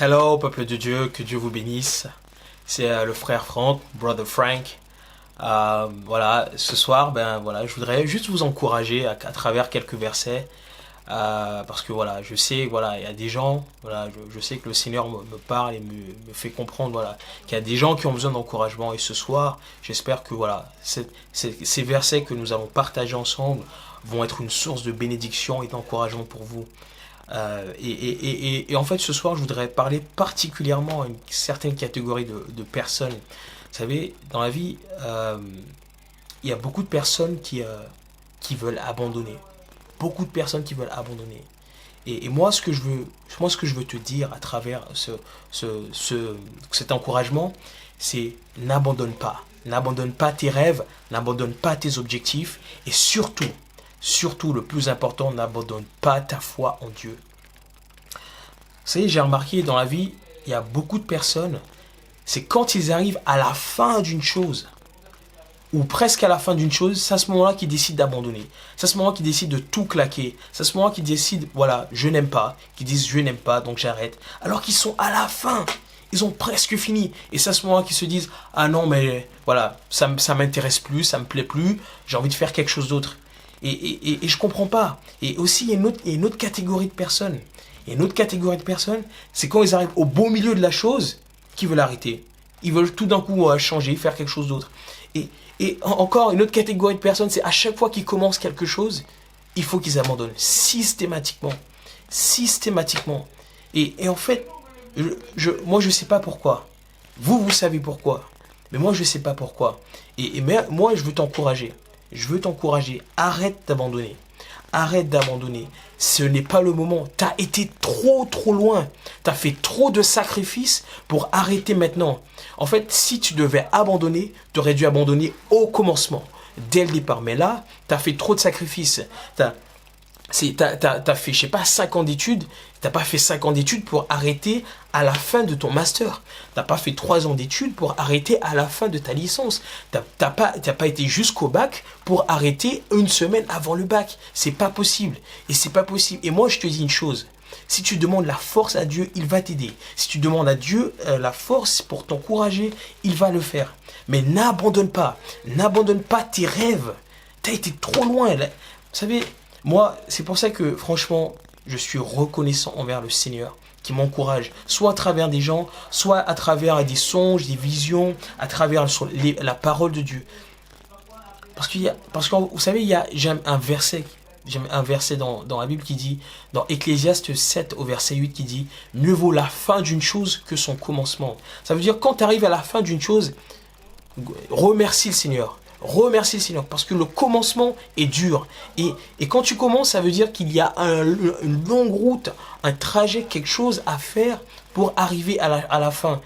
Hello, peuple de Dieu, que Dieu vous bénisse. C'est le frère Franck, Brother Frank. Voilà, ce soir, je voudrais juste vous encourager à travers quelques versets. Parce que voilà, je sais, voilà, il y a des gens, voilà, je sais que le Seigneur me parle et me fait comprendre, voilà, qu'il y a des gens qui ont besoin d'encouragement. Et ce soir, j'espère que voilà, ces versets que nous allons partager ensemble vont être une source de bénédiction et d'encouragement pour vous. Et en fait, ce soir, je voudrais parler particulièrement à une certaine catégorie de personnes. Vous savez, dans la vie, il y a beaucoup de personnes qui veulent abandonner. Beaucoup de personnes qui veulent abandonner. Et moi, ce que je veux te dire à travers cet encouragement, c'est n'abandonne pas. N'abandonne pas tes rêves, n'abandonne pas tes objectifs. Et surtout, le plus important, n'abandonne pas ta foi en Dieu. Vous savez, j'ai remarqué dans la vie, il y a beaucoup de personnes, c'est quand ils arrivent à la fin d'une chose, ou presque à la fin d'une chose, c'est à ce moment-là qu'ils décident d'abandonner. C'est à ce moment-là qu'ils décident de tout claquer. C'est à ce moment-là qu'ils décident, voilà, je n'aime pas, qu'ils disent je n'aime pas, donc j'arrête. Alors qu'ils sont à la fin. Ils ont presque fini. Et c'est à ce moment-là qu'ils se disent, ah non, mais voilà, ça m'intéresse plus, ça me plaît plus, j'ai envie de faire quelque chose d'autre. Et je comprends pas. Et aussi, il y a une autre catégorie de personnes. Il y a une autre catégorie de personnes, c'est quand ils arrivent au beau milieu de la chose, qu'ils veulent arrêter. Ils veulent tout d'un coup changer, faire quelque chose d'autre. Et encore, une autre catégorie de personnes, c'est à chaque fois qu'ils commencent quelque chose, il faut qu'ils abandonnent. Systématiquement. Systématiquement. Et en fait, moi, je ne sais pas pourquoi. Vous savez pourquoi. Mais moi, je ne sais pas pourquoi. Mais moi, je veux t'encourager. Je veux t'encourager. Arrête d'abandonner. Arrête d'abandonner. Ce n'est pas le moment. Tu as été trop loin. Tu as fait trop de sacrifices pour arrêter maintenant. En fait, si tu devais abandonner, tu aurais dû abandonner au commencement, dès le départ. Mais là, tu as fait trop de sacrifices. T'as fait, je sais pas, 5 ans d'études. T'as pas fait 5 ans d'études pour arrêter à la fin de ton master. T'as pas fait 3 ans d'études pour arrêter à la fin de ta licence. T'as pas été jusqu'au bac pour arrêter une semaine avant le bac. C'est pas possible. Et c'est pas possible. Et moi, je te dis une chose. Si tu demandes la force à Dieu, il va t'aider. Si tu demandes à Dieu la force pour t'encourager, il va le faire. Mais n'abandonne pas. N'abandonne pas tes rêves. T'as été trop loin. Vous savez, moi, c'est pour ça que, franchement, je suis reconnaissant envers le Seigneur qui m'encourage, soit à travers des gens, soit à travers des songes, des visions, à travers la parole de Dieu. Parce que vous savez, j'aime un verset dans la Bible qui dit, dans Ecclésiaste 7 au verset 8 qui dit, mieux vaut la fin d'une chose que son commencement. Ça veut dire quand tu arrives à la fin d'une chose, remercie le Seigneur. Remercie le Seigneur parce que le commencement est dur. Et quand tu commences, ça veut dire qu'il y a une longue route, un trajet, quelque chose à faire pour arriver à la fin.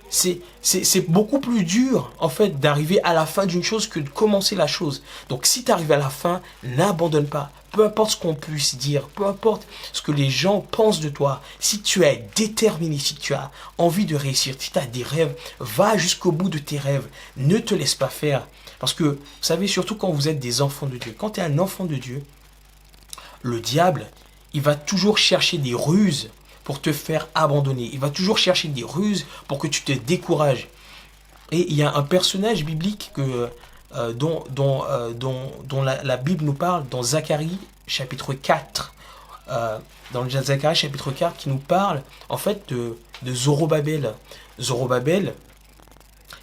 C'est beaucoup plus dur, en fait, d'arriver à la fin d'une chose que de commencer la chose. Donc, si tu arrives à la fin, n'abandonne pas. Peu importe ce qu'on puisse dire, peu importe ce que les gens pensent de toi. Si tu es déterminé, si tu as envie de réussir, si tu as des rêves, va jusqu'au bout de tes rêves. Ne te laisse pas faire. Parce que, vous savez, surtout quand vous êtes des enfants de Dieu, quand tu es un enfant de Dieu, le diable, il va toujours chercher des ruses pour te faire abandonner. Il va toujours chercher des ruses pour que tu te décourages. Et il y a un personnage biblique dont la Bible nous parle dans Zacharie chapitre 4. Dans Zacharie chapitre 4 qui nous parle en fait de Zorobabel. Zorobabel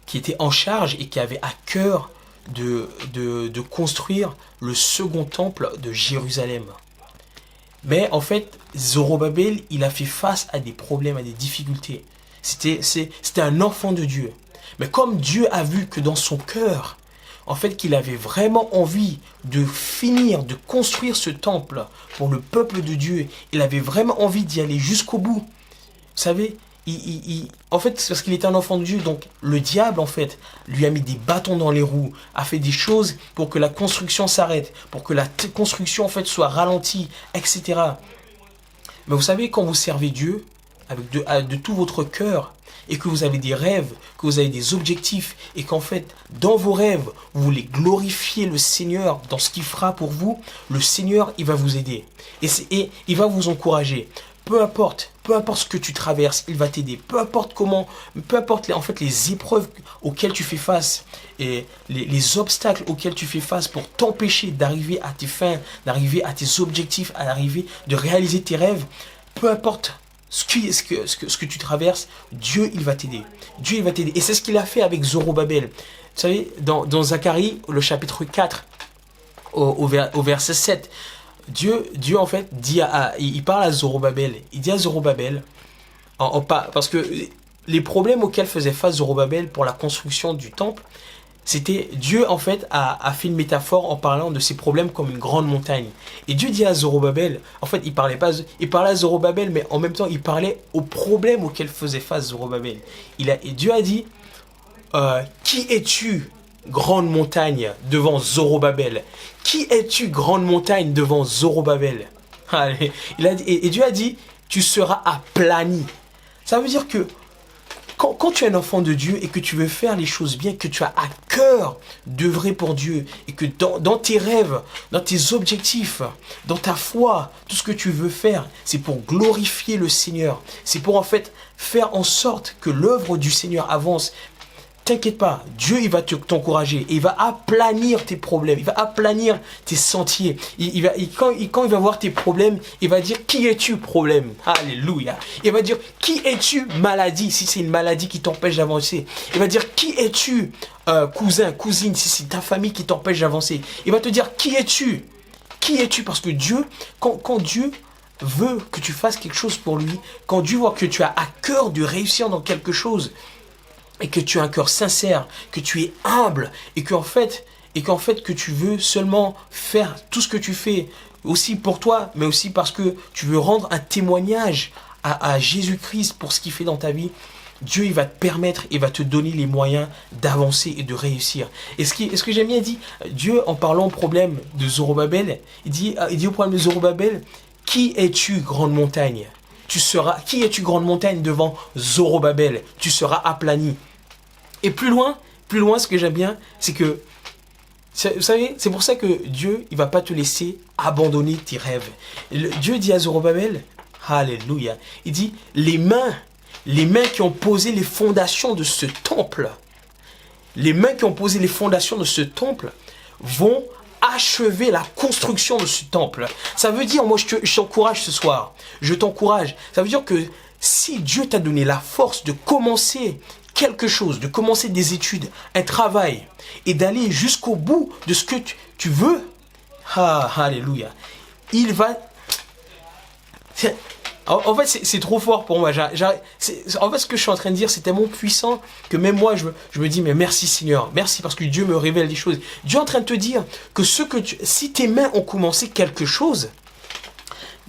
qui était en charge et qui avait à cœur de construire le second temple de Jérusalem. Mais en fait, Zorobabel, il a fait face à des problèmes, à des difficultés. C'était un enfant de Dieu. Mais comme Dieu a vu que dans son cœur, en fait, qu'il avait vraiment envie de finir, de construire ce temple pour le peuple de Dieu, il avait vraiment envie d'y aller jusqu'au bout. Vous savez, en fait, c'est parce qu'il était un enfant de Dieu, donc le diable, en fait, lui a mis des bâtons dans les roues, a fait des choses pour que la construction s'arrête, pour que la construction, en fait, soit ralentie, etc. Mais vous savez, quand vous servez Dieu, avec de tout votre cœur, et que vous avez des rêves, que vous avez des objectifs, et qu'en fait, dans vos rêves, vous voulez glorifier le Seigneur dans ce qu'il fera pour vous, le Seigneur, il va vous aider. Et il va vous encourager. peu importe ce que tu traverses, il va t'aider. Peu importe en fait les épreuves auxquelles tu fais face et les obstacles auxquels tu fais face pour t'empêcher d'arriver à tes fins, d'arriver à tes objectifs, de réaliser tes rêves. Peu importe ce que tu traverses, Dieu, il va t'aider. Dieu, il va t'aider. Et c'est ce qu'il a fait avec Zorobabel. Vous savez, dans Zacharie, le chapitre 4, au verset 7, Dieu en fait il parle à Zorobabel. Il dit à Zorobabel, parce que les problèmes auxquels faisait face Zorobabel pour la construction du temple, c'était Dieu en fait a fait une métaphore en parlant de ces problèmes comme une grande montagne. Et Dieu dit à Zorobabel, en fait il parlait à Zorobabel, mais en même temps il parlait aux problèmes auxquels faisait face Zorobabel. Et Dieu a dit, qui es-tu, grande montagne, devant Zorobabel? Qui es-tu, grande montagne, devant Zorobabel? Allez, et Dieu a dit, tu seras aplani. Ça veut dire que quand tu es un enfant de Dieu et que tu veux faire les choses bien, que tu as à cœur d'œuvrer pour Dieu, et que dans tes rêves, dans tes objectifs, dans ta foi, tout ce que tu veux faire, c'est pour glorifier le Seigneur. C'est pour en fait faire en sorte que l'œuvre du Seigneur avance. T'inquiète pas, Dieu il va t'encourager et il va aplanir tes problèmes, il va aplanir tes sentiers. Quand il va voir tes problèmes, il va dire, qui es-tu, problème? Alléluia. Il va dire, qui es-tu, maladie, si c'est une maladie qui t'empêche d'avancer. Il va dire, qui es-tu, cousin, cousine, si c'est ta famille qui t'empêche d'avancer. Il va te dire, qui es-tu? Qui es-tu? Parce que Dieu, quand Dieu veut que tu fasses quelque chose pour lui, quand Dieu voit que tu as à cœur de réussir dans quelque chose, et que tu as un cœur sincère, que tu es humble, et qu'en fait que tu veux seulement faire tout ce que tu fais, aussi pour toi, mais aussi parce que tu veux rendre un témoignage à Jésus-Christ pour ce qu'il fait dans ta vie, Dieu il va te permettre, il va te donner les moyens d'avancer et de réussir. Et ce que j'aime bien, dit Dieu en parlant au problème de Zorobabel, il dit au problème de Zorobabel, qui es-tu, grande montagne? Qui es-tu, grande montagne, devant Zorobabel? Tu seras aplani. Et plus loin, ce que j'aime bien, c'est que, vous savez, c'est pour ça que Dieu, il va pas te laisser abandonner tes rêves. Dieu dit à Zorobabel, alléluia, il dit, les mains qui ont posé les fondations de ce temple, vont achever la construction de ce temple. Ça veut dire, moi je t'encourage ce soir, je t'encourage, ça veut dire que si Dieu t'a donné la force de commencer quelque chose, de commencer des études, un travail, et d'aller jusqu'au bout de ce que tu veux, alléluia, il va... En fait, c'est trop fort pour moi. En fait, ce que je suis en train de dire, c'est tellement puissant que même moi, je me dis, mais merci Seigneur. Merci parce que Dieu me révèle des choses. Dieu est en train de te dire que si tes mains ont commencé quelque chose,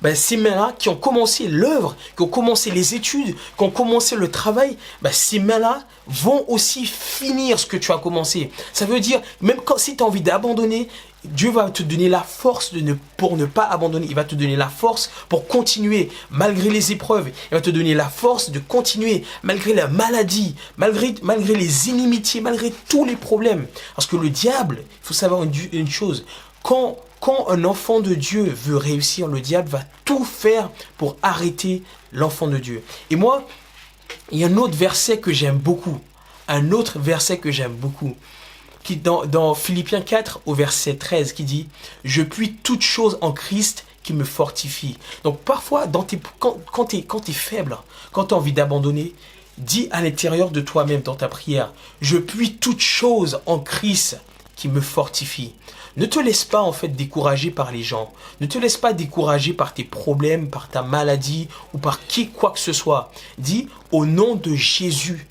ben, ces mains-là qui ont commencé l'œuvre, qui ont commencé les études, qui ont commencé le travail, ben, ces mains-là vont aussi finir ce que tu as commencé. Ça veut dire, même si tu as envie d'abandonner, Dieu va te donner la force pour ne pas abandonner. Il va te donner la force pour continuer malgré les épreuves. Il va te donner la force de continuer malgré la maladie, malgré les inimitiés, malgré tous les problèmes. Parce que le diable, il faut savoir une chose, quand un enfant de Dieu veut réussir, le diable va tout faire pour arrêter l'enfant de Dieu. Et moi, il y a un autre verset que j'aime beaucoup. Qui dans Philippiens 4 au verset 13 qui dit « Je puis toutes choses en Christ qui me fortifie ». Donc parfois, quand tu es faible, quand tu as envie d'abandonner, dis à l'intérieur de toi-même dans ta prière « Je puis toutes choses en Christ qui me fortifie ». Ne te laisse pas en fait décourager par les gens. Ne te laisse pas décourager par tes problèmes, par ta maladie ou par quoi que ce soit. Dis « Au nom de Jésus ».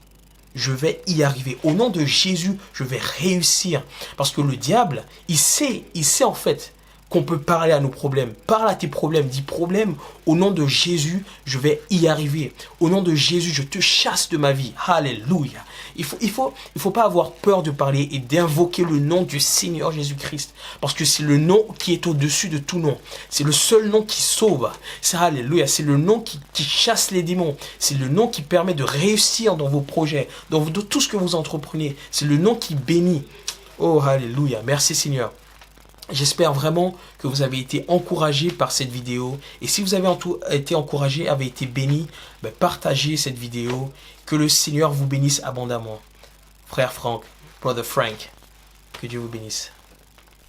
Je vais y arriver. Au nom de Jésus, je vais réussir. Parce que le diable, il sait en fait qu'on peut parler à nos problèmes. Parle à tes problèmes. Dis problème. Au nom de Jésus, je vais y arriver. Au nom de Jésus, je te chasse de ma vie. Alléluia. Il faut pas avoir peur de parler et d'invoquer le nom du Seigneur Jésus-Christ. Parce que c'est le nom qui est au-dessus de tout nom. C'est le seul nom qui sauve. C'est alléluia. C'est le nom qui chasse les démons. C'est le nom qui permet de réussir dans vos projets, dans tout ce que vous entreprenez. C'est le nom qui bénit. Oh, alléluia. Merci Seigneur. J'espère vraiment que vous avez été encouragés par cette vidéo. Et si vous avez été encouragés, avez été bénis, ben partagez cette vidéo. Que le Seigneur vous bénisse abondamment. Frère Franck, Brother Frank, que Dieu vous bénisse.